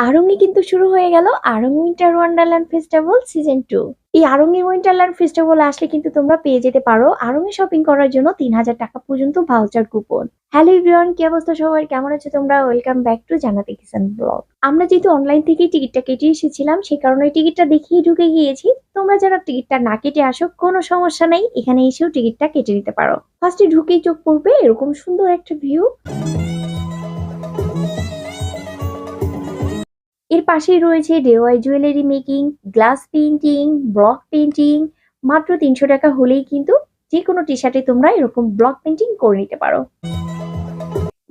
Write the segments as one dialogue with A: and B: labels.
A: আড়ং-এ কিন্তু শুরু হয়ে গেল আড়ং উইন্টার ওয়ান্ডারল্যান্ড ফেস্টিভ্যাল সিজন 2। এই আড়ং-এর উইন্টারল্যান্ড ফেস্টিভ্যালে আসলে কিন্তু তোমরা পেয়ে যেতে পারো আড়ং-এ শপিং করার জন্য ৩,০০০ টাকা পর্যন্ত ভাউচার কুপন। হ্যালো এভরিওয়ান, কি অবস্থা সবার? কেমন আছো তোমরা? ওয়েলকাম ব্যাক টু জান্নাতি কিচেন ব্লগ। আমরা যেহেতু অনলাইন থেকেই টিকিটটা কেটে এসেছিলাম, সেই কারণে টিকিটটা দেখিয়ে ঢুকে গিয়েছি। তোমরা যারা টিকিটটা না কেটে আসো, কোনো সমস্যা নেই, এখানে এসেও টিকিটটা কেটে নিতে পারো। ফার্স্টে ঢুকেই চোখ পড়বে এরকম সুন্দর একটা ভিউ। এর পাশেই রয়েছে DIY jewellery making, glass painting, block painting. মাত্র ৩০০ টাকা হলেই কিন্তু যেকোনো টি-শার্টে তোমরা এরকম ব্লক পেইন্টিং করে নিতে পারো।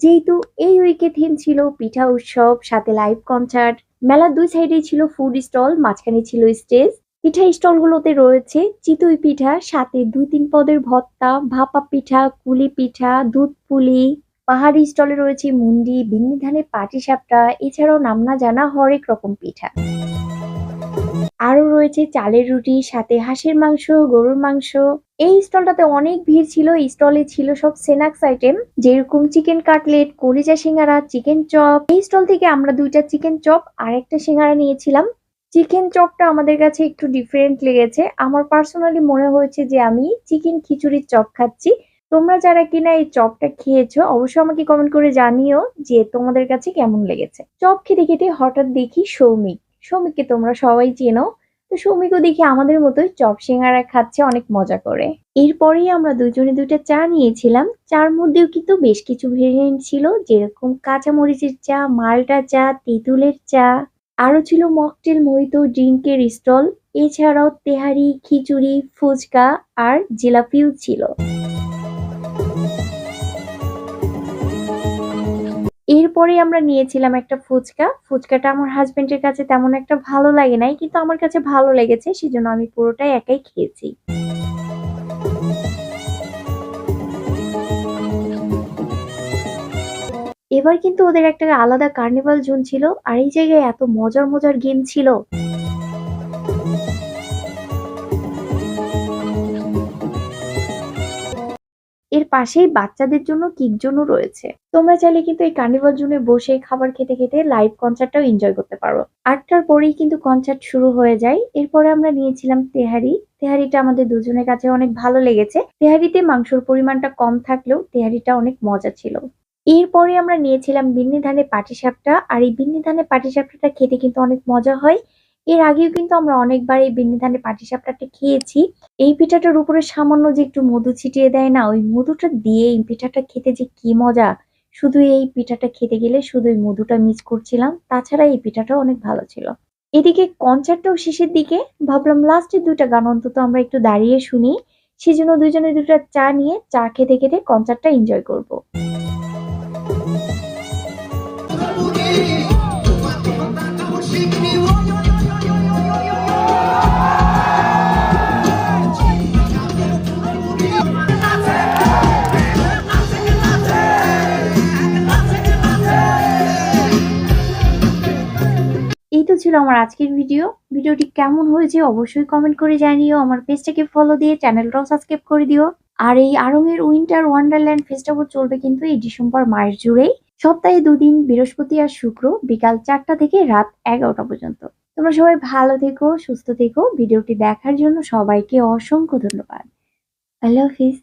A: যেহেতু এই উইকে থিম ছিল পিঠা উৎসব, সাথে লাইভ কনসার্ট। মেলার দুই সাইডেই ছিল ফুড স্টল, মাঝখানে ছিল স্টেজ। পিঠা স্টলগুলোতে রয়েছে চিতই পিঠা, সাথে ২-৩ পদের ভর্তা, ভাপা পিঠা, কুলি পিঠা, দুধ পুলি। পাহাড়ি স্টলে রয়েছে মুন্ডি, বিন্নি ধানের পাটিসাপটা, এছাড়াও নাম না জানা হরেক রকম পিঠা। আরো রয়েছে চালের রুটি, সাথে হাঁসের মাংস, গরুর মাংস। এই স্টলটাতে অনেক ভিড় ছিল। এই স্টলে ছিল সব স্ন্যাক্স আইটেম, যেরকম চিকেন কাটলেট, কলিজা সিঙ্গারা, চিকেন চপ। এই স্টল থেকে আমরা ২টা চিকেন চপ আর একটা সিঙ্গারা নিয়েছিলাম। চিকেন চপটা আমাদের কাছে একটু ডিফারেন্ট লেগেছে। আমার পার্সোনালি মনে হয়েছে যে আমি চিকেন খিচুড়ির চপ খাচ্ছি। তোমরা যারা কিনা এই চপটা খেয়েছো, অবশ্যই আমাকে কমেন্ট করে জানিও যে তোমাদের কাছে কেমন লেগেছে। চপ খেতে খেতে হঠাৎ দেখি সৌমিক। সৌমিককে তোমরা সবাই চেনো। তো সৌমিকও দেখি আমাদের মতোই চপ সিঙ্গারা খাচ্ছে অনেক মজা করে। এরপরেই আমরা দুজনে ২টা চা নিয়েছিলাম। চার মধ্যেও কিন্তু বেশ কিছু ভেরিয়েন্ট ছিল, যেরকম কাঁচামরিচের চা, মাল্টা চা, তেঁতুলের চা। আরো ছিল মকটেল, মোহিতো, ড্রিঙ্কের স্টল। এছাড়াও তেহারি, খিচুড়ি, ফুচকা আর জিলাপিও ছিল। এরপরে আমরা নিয়েছিলাম একটা ফুচকা। ফুচকাটা আমার হাসব্যান্ডের কাছে তেমন একটা ভালো লাগে নাই, কিন্তু আমার কাছে ভালো লেগেছে, সেজন্য আমি পুরোটাই একাই খেয়েছি। এবার কিন্তু ওদের একটা আলাদা কার্নিভাল জোন ছিল, আর এই জায়গায় এত মজার মজার গেম ছিল। এর পাশেই বাচ্চাদের জন্য কিড জোনও রয়েছে। তোমরা চাইলে কিন্তু এই কার্নিভাল জোনে বসে খাবার খেতে খেতে লাইভ কনসার্টটাও এনজয় করতে পারো। ৮টার পরেই কিন্তু কনসার্ট শুরু হয়ে যায়। এরপরে আমরা নিয়েছিলাম তেহারি। তেহারিটা আমাদের দুজনের কাছে অনেক ভালো লেগেছে। তেহারিতে মাংসর পরিমাণটা কম থাকলেও তেহারিটা অনেক মজা ছিল। এরপরে আমরা নিয়েছিলাম বিন্নি ধানের পাটিসাপটা। আর এই বিন্নি ধানের পাটিসাপটাটা খেতে কিন্তু অনেক মজা হয়। এর আগেও কিন্তু আমরা অনেকবার এই বিন্নি ধানের পাটিসাপটাটা খেয়েছি। এই পিঠাটার উপরে সামান্য যে একটু মধু ছিটিয়ে দেয় না, ওই মধুটা দিয়ে এই পিঠাটা খেতে যে কি মজা! শুধু এই পিঠাটা খেতে গেলে শুধু ওই মধুটা মিস করছিলাম। তাছাড়া এই পিঠাটাও অনেক ভালো ছিল। এদিকে কনসার্টটাও শেষের দিকে। ভাবলাম লাস্টের ২টা গান অন্তত আমরা একটু দাঁড়িয়ে শুনি। সেজন্য দুজনে ২টা চা নিয়ে চা খেতে খেতে কনসার্টটা এনজয় করব। এই তো ছিল আমার আজকের ভিডিও। ভিডিওটি কেমন হয়েছে অবশ্যই কমেন্ট করে জানিও। আমার পেজটাকে ফলো দিয়ে চ্যানেলটাও সাবস্ক্রাইব করে দিও। আর এই আড়ং এর উইন্টার ওয়ান্ডারল্যান্ড ফেস্টিভ্যাল চলবে কিন্তু এই ডিসেম্বর মাস জুড়েই। সপ্তাহে ২ দিন, বৃহস্পতি আর শুক্র, বিকাল ৪টা থেকে রাত ১১টা পর্যন্ত। তোমরা সবাই ভালো থেকো, সুস্থ থেকো। ভিডিওটি দেখার জন্য সবাইকে অসংখ্য ধন্যবাদ। আল্লাহ হাফিজ।